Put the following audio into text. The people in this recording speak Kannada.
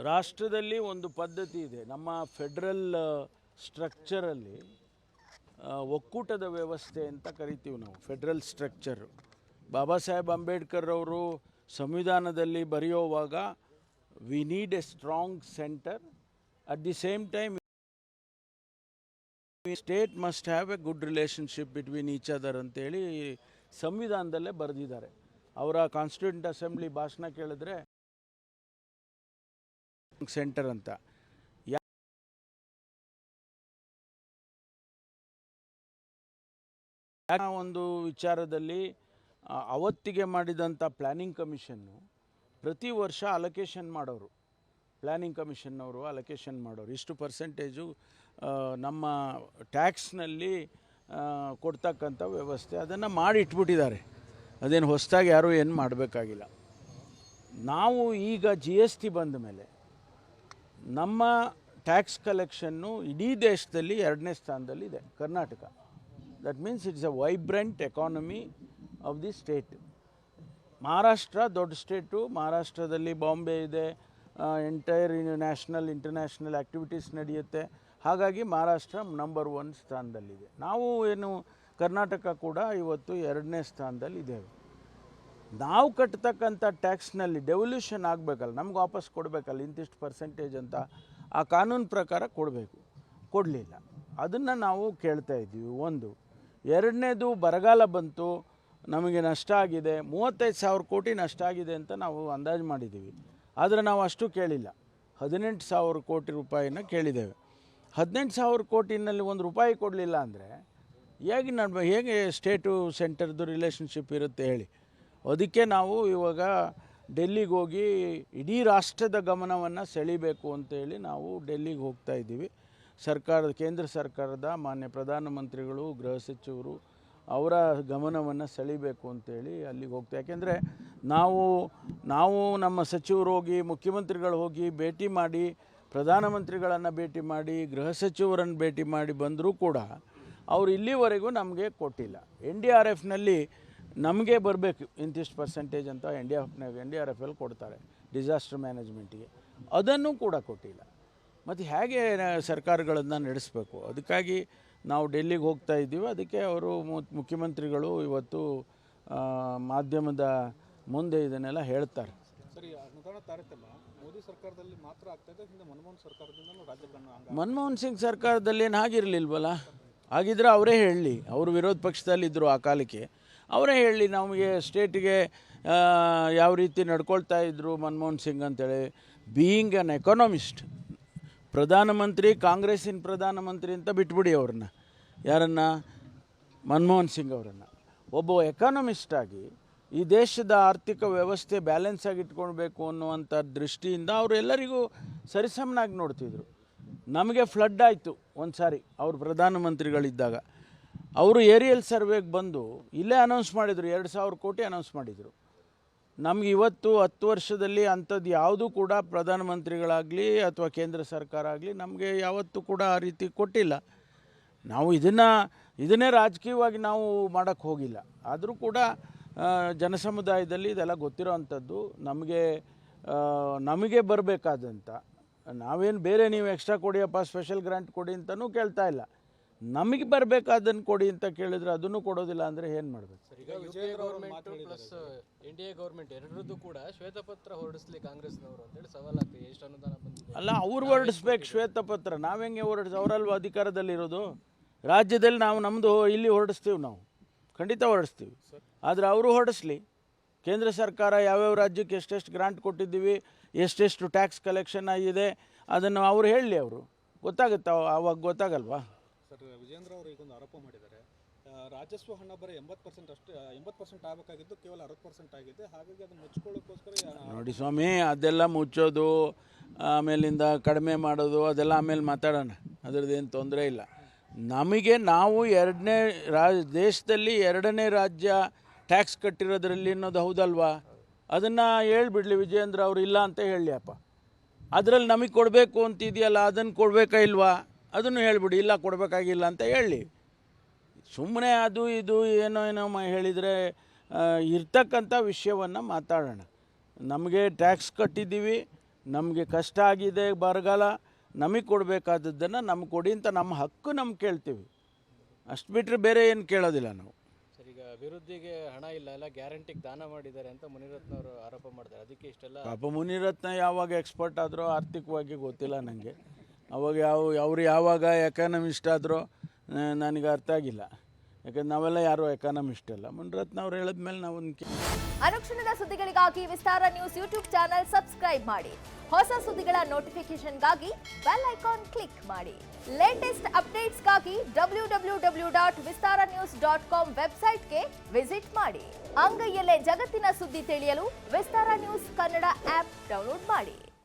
ರಾಷ್ಟ್ರದಲ್ಲಿ ಒಂದು ಪದ್ಧತಿ ಇದೆ. ನಮ್ಮ ಫೆಡರಲ್ ಸ್ಟ್ರಕ್ಚರಲ್ಲಿ ಒಕ್ಕೂಟದ ವ್ಯವಸ್ಥೆ ಅಂತ ಕರಿತೀವಿ ನಾವು. ಫೆಡರಲ್ ಸ್ಟ್ರಕ್ಚರು ಬಾಬಾ ಸಾಹೇಬ್ ಅಂಬೇಡ್ಕರ್ ಅವರು ಸಂವಿಧಾನದಲ್ಲಿ ಬರೆಯುವಾಗ we need A strong centre, at the same time state must have A good relationship between each other ಅಂತೇಳಿ ಸಂವಿಧಾನದಲ್ಲೇ ಬರೆದಿದ್ದಾರೆ. ಅವರ ಕಾನ್ಸ್ಟಿಟ್ಯೂಂಟ್ ಅಸೆಂಬ್ಲಿ ಭಾಷಣ ಕೇಳಿದ್ರೆ ಸೆಂಟರ್ ಅಂತ ಒಂದು ವಿಚಾರದಲ್ಲಿ ಅವತ್ತಿಗೆ ಮಾಡಿದಂಥ ಪ್ಲ್ಯಾನಿಂಗ್ ಕಮಿಷನ್ನು ಪ್ರತಿ ವರ್ಷ ಅಲೊಕೇಶನ್ ಮಾಡೋರು. ಪ್ಲ್ಯಾನಿಂಗ್ ಕಮಿಷನ್ನವರು ಅಲೊಕೇಶನ್ ಮಾಡೋರು, ಇಷ್ಟು ಪರ್ಸೆಂಟೇಜು ನಮ್ಮ ಟ್ಯಾಕ್ಸ್ನಲ್ಲಿ ಕೊಡ್ತಕ್ಕಂಥ ವ್ಯವಸ್ಥೆ, ಅದನ್ನು ಮಾಡಿ ಇಟ್ಬಿಟ್ಟಿದ್ದಾರೆ. ಅದೇನು ಹೊಸದಾಗಿ ಯಾರೂ ಏನು ಮಾಡಬೇಕಾಗಿಲ್ಲ. ನಾವು ಈಗ GST ಬಂದ ಮೇಲೆ ನಮ್ಮ ಟ್ಯಾಕ್ಸ್ ಕಲೆಕ್ಷನ್ನು ಇಡೀ ದೇಶದಲ್ಲಿ 2ನೇ ಸ್ಥಾನದಲ್ಲಿದೆ Karnataka. That means it's a vibrant economy of the state. Maharashtra ದೊಡ್ಡ ಸ್ಟೇಟು, ಮಹಾರಾಷ್ಟ್ರದಲ್ಲಿ ಬಾಂಬೆ ಇದೆ, ಎಂಟೈರ್ ನ್ಯಾಷನಲ್ ಇಂಟರ್ನ್ಯಾಷನಲ್ ಆ್ಯಕ್ಟಿವಿಟೀಸ್ ನಡೆಯುತ್ತೆ. ಹಾಗಾಗಿ ಮಹಾರಾಷ್ಟ್ರ ನಂಬರ್ 1 ಸ್ಥಾನದಲ್ಲಿದೆ. ನಾವು ಏನು ಕರ್ನಾಟಕ ಕೂಡ ಇವತ್ತು 2ನೇ ಸ್ಥಾನದಲ್ಲಿದ್ದೇವೆ. ನಾವು ಕಟ್ಟತಕ್ಕಂಥ ಟ್ಯಾಕ್ಸ್ನಲ್ಲಿ ಡೆವಲ್ಯೂಷನ್ ಆಗಬೇಕಲ್ಲ, ನಮ್ಗೆ ವಾಪಸ್ ಕೊಡಬೇಕಲ್ಲ ಇಂತಿಷ್ಟು ಪರ್ಸೆಂಟೇಜ್ ಅಂತ. ಆ ಕಾನೂನು ಪ್ರಕಾರ ಕೊಡಬೇಕು, ಕೊಡಲಿಲ್ಲ. ಅದನ್ನು ನಾವು ಕೇಳ್ತಾ ಇದ್ದೀವಿ. ಒಂದು. ಎರಡನೇದು, ಬರಗಾಲ ಬಂತು, ನಮಗೆ ನಷ್ಟ ಆಗಿದೆ, 35,000 ಕೋಟಿ ನಷ್ಟ ಆಗಿದೆ ಅಂತ ನಾವು ಅಂದಾಜು ಮಾಡಿದ್ದೀವಿ. ಆದರೆ ನಾವು ಅಷ್ಟು ಕೇಳಿಲ್ಲ, 18,000 ಕೋಟಿ ರೂಪಾಯಿನ ಕೇಳಿದ್ದೇವೆ. 18,000 ಕೋಟಿನಲ್ಲಿ ₹1 ಕೊಡಲಿಲ್ಲ ಅಂದರೆ ಹೇಗೆ ಸ್ಟೇಟು ಸೆಂಟರ್ದು ರಿಲೇಷನ್ಶಿಪ್ ಇರುತ್ತೆ ಹೇಳಿ. ಅದಕ್ಕೆ ನಾವು ಇವಾಗ ಡೆಲ್ಲಿಗೆ ಹೋಗಿ ಇಡೀ ರಾಷ್ಟ್ರದ ಗಮನವನ್ನು ಸೆಳೀಬೇಕು ಅಂತೇಳಿ ನಾವು ಡೆಲ್ಲಿಗೆ ಹೋಗ್ತಾ ಇದ್ದೀವಿ. ಕೇಂದ್ರ ಸರ್ಕಾರದ ಮಾನ್ಯ ಪ್ರಧಾನಮಂತ್ರಿಗಳು, ಗೃಹ ಸಚಿವರು ಅವರ ಗಮನವನ್ನು ಸೆಳೀಬೇಕು ಅಂತೇಳಿ ಅಲ್ಲಿಗೆ ಹೋಗ್ತಾ. ಯಾಕೆಂದರೆ ನಾವು ನಮ್ಮ ಸಚಿವರು ಹೋಗಿ, ಮುಖ್ಯಮಂತ್ರಿಗಳು ಹೋಗಿ ಭೇಟಿ ಮಾಡಿ, ಪ್ರಧಾನಮಂತ್ರಿಗಳನ್ನು ಭೇಟಿ ಮಾಡಿ, ಗೃಹ ಸಚಿವರನ್ನು ಭೇಟಿ ಮಾಡಿ ಬಂದರೂ ಕೂಡ ಅವರು ಇಲ್ಲಿವರೆಗೂ ನಮಗೆ ಕೊಟ್ಟಿಲ್ಲ. NDRFನಲ್ಲಿ ನಮಗೆ ಬರಬೇಕು ಇಂತಿಷ್ಟು ಪರ್ಸೆಂಟೇಜ್ ಅಂತ NDRFಲ್ಲಿ ಕೊಡ್ತಾರೆ ಡಿಸಾಸ್ಟರ್ ಮ್ಯಾನೇಜ್ಮೆಂಟಿಗೆ, ಅದನ್ನು ಕೂಡ ಕೊಟ್ಟಿಲ್ಲ. ಮತ್ತು ಹೇಗೆ ಸರ್ಕಾರಗಳನ್ನು ನಡೆಸಬೇಕು? ಅದಕ್ಕಾಗಿ ನಾವು ಡೆಲ್ಲಿಗೆ ಹೋಗ್ತಾ ಇದ್ದೀವಿ. ಅದಕ್ಕೆ ಅವರು ಮುಖ್ಯಮಂತ್ರಿಗಳು ಇವತ್ತು ಮಾಧ್ಯಮದ ಮುಂದೆ ಇದನ್ನೆಲ್ಲ ಹೇಳ್ತಾರೆ. ಸರಿ, ಅನುದಾನ ತಾರತಮ್ಯ ಮೋದಿ ಸರ್ಕಾರದಲ್ಲಿ ಮಾತ್ರ ಆಗ್ತಾಯಿದೆ, ಹಿಂದೆ ಮನಮೋಹನ್ ಸರ್ಕಾರದಿಂದ ರಾಜ್ಯಗಳನ್ನು ಮನಮೋಹನ್ ಸಿಂಗ್ ಸರ್ಕಾರದಲ್ಲಿ ಏನು ಆಗಿರಲಿಲ್ವಲ್ಲ? ಆಗಿದ್ರೆ ಅವರೇ ಹೇಳಲಿ. ಅವರು ವಿರೋಧ ಪಕ್ಷದಲ್ಲಿದ್ದರು ಆ ಕಾಲಕ್ಕೆ, ಅವರೇ ಹೇಳಲಿ ನಮಗೆ ಸ್ಟೇಟಿಗೆ ಯಾವ ರೀತಿ ನಡ್ಕೊಳ್ತಾ ಇದ್ದರು ಮನಮೋಹನ್ ಸಿಂಗ್ ಅಂತೇಳಿ. ಬೀಯಿಂಗ್ ಅನ್ ಎಕಾನಮಿಸ್ಟ್, ಪ್ರಧಾನಮಂತ್ರಿ, ಕಾಂಗ್ರೆಸ್ಸಿನ ಪ್ರಧಾನಮಂತ್ರಿ ಅಂತ ಬಿಟ್ಬಿಡಿ ಅವ್ರನ್ನ, ಯಾರನ್ನು? ಮನಮೋಹನ್ ಸಿಂಗ್ ಅವರನ್ನು. ಒಬ್ಬ ಎಕಾನಮಿಸ್ಟಾಗಿ ಈ ದೇಶದ ಆರ್ಥಿಕ ವ್ಯವಸ್ಥೆ ಬ್ಯಾಲೆನ್ಸ್ ಆಗಿ ಇಟ್ಕೊಳ್ಬೇಕು ಅನ್ನುವಂಥ ದೃಷ್ಟಿಯಿಂದ ಅವರು ಎಲ್ಲರಿಗೂ ಸರಿಸಮನಾಗಿ ನೋಡ್ತಿದ್ರು. ನಮಗೆ ಫ್ಲಡ್ ಆಯಿತು ಒಂದು ಸಾರಿ ಅವರು ಪ್ರಧಾನಮಂತ್ರಿಗಳಿದ್ದಾಗ. ಅವರು ಏರಿಯಲ್ ಸರ್ವೆಗೆ ಬಂದು ಇಲ್ಲೇ ಅನೌನ್ಸ್ ಮಾಡಿದರು, 2,000 ಕೋಟಿ ಅನೌನ್ಸ್ ಮಾಡಿದರು. ನಮ್ಗೆ ಇವತ್ತು 10 ವರ್ಷದಲ್ಲಿ ಅಂಥದ್ದು ಯಾವುದೂ ಕೂಡ ಪ್ರಧಾನಮಂತ್ರಿಗಳಾಗಲಿ ಅಥವಾ ಕೇಂದ್ರ ಸರ್ಕಾರ ಆಗಲಿ ನಮಗೆ ಯಾವತ್ತೂ ಕೂಡ ಆ ರೀತಿ ಕೊಟ್ಟಿಲ್ಲ. ನಾವು ಇದನ್ನೇ ರಾಜಕೀಯವಾಗಿ ನಾವು ಮಾಡೋಕ್ಕೆ ಹೋಗಿಲ್ಲ. ಆದರೂ ಕೂಡ ಜನಸಮುದಾಯದಲ್ಲಿ ಇದೆಲ್ಲ ಗೊತ್ತಿರೋ ಅಂಥದ್ದು. ನಮಗೆ ಬರಬೇಕಾದಂಥ, ನಾವೇನು ಬೇರೆ ನೀವು ಎಕ್ಸ್ಟ್ರಾ ಕೊಡಿಯಪ್ಪ, ಸ್ಪೆಷಲ್ ಗ್ರಾಂಟ್ ಕೊಡಿ ಅಂತಲೂ ಕೇಳ್ತಾ ಇಲ್ಲ. ನಮಗೆ ಬರಬೇಕಾದನ್ನು ಕೊಡಿ ಅಂತ ಕೇಳಿದ್ರೆ ಅದನ್ನು ಕೊಡೋದಿಲ್ಲ ಅಂದರೆ ಏನು ಮಾಡಬೇಕು? NDA ಗೌರ್ಮೆಂಟ್ ಎರಡರದ್ದು ಕೂಡ ಶ್ವೇತಪತ್ರ ಹೊರಡಿಸ್ಲಿ ಕಾಂಗ್ರೆಸ್ನವರು ಅಂತೇಳಿ ಸವಾಲಾಗ್ತದೆ. ಎಷ್ಟು ಅನುದಾನ ಬಂದಿದೆ ಅಲ್ಲ, ಅವ್ರು ಹೊರಡಿಸ್ಬೇಕು ಶ್ವೇತಪತ್ರ. ನಾವೆಂಗೆ ಅವರಲ್ವ ಅಧಿಕಾರದಲ್ಲಿರೋದು? ರಾಜ್ಯದಲ್ಲಿ ನಮ್ಮದು ಇಲ್ಲಿ ಹೊರಡಿಸ್ತೀವಿ, ನಾವು ಖಂಡಿತ ಹೊರಡಿಸ್ತೀವಿ. ಆದರೆ ಅವರು ಹೊರಡಿಸ್ಲಿ. ಕೇಂದ್ರ ಸರ್ಕಾರ ಯಾವ್ಯಾವ ರಾಜ್ಯಕ್ಕೆ ಎಷ್ಟೆಷ್ಟು ಗ್ರಾಂಟ್ ಕೊಟ್ಟಿದ್ದೀವಿ, ಎಷ್ಟೆಷ್ಟು ಟ್ಯಾಕ್ಸ್ ಕಲೆಕ್ಷನ್ ಆಗಿದೆ, ಅದನ್ನು ಅವ್ರು ಹೇಳಲಿ. ಅವರು ಗೊತ್ತಾಗುತ್ತೆ, ಆವಾಗ ಗೊತ್ತಾಗಲ್ವಾ? ಸರ್, ವಿಜೇಂದ್ರ ಅವರು ಈಗೊಂದು ಆರೋಪ ಮಾಡಿದ್ದಾರೆ, ರಾಜಸ್ವ ಹಣ ಬರೀ 80% ಆಗಬೇಕಾಗಿದ್ದು ಕೇವಲ 60% ಆಗಿದೆ. ಹಾಗಾಗಿ ಅದನ್ನು ಮುಚ್ಕೊಳ್ಳೋಕ್ಕೋಸ್ಕರ. ನೋಡಿ ಸ್ವಾಮಿ, ಅದೆಲ್ಲ ಮುಚ್ಚೋದು, ಆಮೇಲಿಂದ ಕಡಿಮೆ ಮಾಡೋದು, ಅದೆಲ್ಲ ಆಮೇಲೆ ಮಾತಾಡೋಣ. ಅದರದ್ದೇನು ತೊಂದರೆ ಇಲ್ಲ. ನಾವು ದೇಶದಲ್ಲಿ 2ನೇ ರಾಜ್ಯ ಟ್ಯಾಕ್ಸ್ ಕಟ್ಟಿರೋದ್ರಲ್ಲಿ ಅನ್ನೋದು ಹೌದಲ್ವಾ? ಅದನ್ನು ಹೇಳ್ಬಿಡ್ಲಿ ವಿಜೇಂದ್ರ ಅವರು, ಇಲ್ಲ ಅಂತ ಹೇಳಲಿಯಪ್ಪ. ಅದರಲ್ಲಿ ನಮಗೆ ಕೊಡಬೇಕು ಅಂತಿದೆಯಲ್ಲ, ಅದನ್ನು ಕೊಡಬೇಕಾ ಇಲ್ವಾ ಅದನ್ನು ಹೇಳ್ಬಿಡಿ. ಇಲ್ಲ ಕೊಡಬೇಕಾಗಿಲ್ಲ ಅಂತ ಹೇಳಿ. ಸುಮ್ಮನೆ ಅದು ಇದು ಏನೋ ಹೇಳಿದರೆ ಇರ್ತಕ್ಕಂಥ ವಿಷಯವನ್ನು ಮಾತಾಡೋಣ. ನಮಗೆ ಟ್ಯಾಕ್ಸ್ ಕಟ್ಟಿದ್ದೀವಿ, ನಮಗೆ ಕಷ್ಟ ಆಗಿದೆ ಬರಗಾಲ, ನಮಗೆ ಕೊಡಬೇಕಾದದ್ದನ್ನು ನಮ್ಗೆ ಕೊಡಿ ಅಂತ ನಮ್ಮ ಹಕ್ಕು ನಮ್ಗೆ ಕೇಳ್ತೀವಿ. ಅಷ್ಟು ಬಿಟ್ಟರೆ ಬೇರೆ ಏನು ಕೇಳೋದಿಲ್ಲ ನಾವು. ಸರ್, ಈಗ ಅಭಿವೃದ್ಧಿಗೆ ಹಣ ಇಲ್ಲ, ಎಲ್ಲ ಗ್ಯಾರಂಟಿಗೆ ದಾನ ಮಾಡಿದ್ದಾರೆ ಅಂತ ಮುನಿರತ್ನ ಅವರು ಆರೋಪ ಮಾಡ್ತಾರೆ. ಅದಕ್ಕೆ ಇಷ್ಟೆಲ್ಲ ಪಾಪ ಮುನಿರತ್ನ ಯಾವಾಗ ಎಕ್ಸ್ಪರ್ಟ್ ಆದರೂ ಆರ್ಥಿಕವಾಗಿ ಗೊತ್ತಿಲ್ಲ ನನಗೆ. ಅವಾಗ ಅವ್ರು ಯಾವಾಗ ಎಕಾನಮಿಸ್ಟ್ ಆದರೂ ನನಗೆ ಅರ್ಥ ಆಗಿಲ್ಲ. ಯಾಕಂದ್ರೆ ನಾವೆಲ್ಲ ಯಾರು ಎಕಾನಮಿಸ್ಟ್ ಅಲ್ಲ. ಮುನಿರತ್ನ ಅವ್ರು ಹೇಳಿದ್ಮೇಲೆ ನಾವು ಅನುಕ್ಷಣದ ಸುದ್ದಿಗಳಿಗಾಗಿ ವಿಸ್ತಾರ ನ್ಯೂಸ್ ಯೂಟ್ಯೂಬ್ ಚಾನೆಲ್ ಸಬ್ಸ್ಕ್ರೈಬ್ ಮಾಡಿ. ಹೊಸ ಸುದ್ದಿಗಳ ನೋಟಿಫಿಕೇಶನ್ಗಾಗಿ ಬೆಲ್ ಐಕಾನ್ ಕ್ಲಿಕ್ ಮಾಡಿ. ಲೇಟೆಸ್ಟ್ ಅಪ್ಡೇಟ್ಸ್ಗಾಗಿ www.vistaranews.com ವೆಬ್ಸೈಟ್ಗೆ ವಿಸಿಟ್ ಮಾಡಿ. ಅಂಗೈಯಲ್ಲೇ ಜಗತ್ತಿನ ಸುದ್ದಿ ತಿಳಿಯಲು ವಿಸ್ತಾರ ನ್ಯೂಸ್ ಕನ್ನಡ ಆಪ್ ಡೌನ್ಲೋಡ್ ಮಾಡಿ.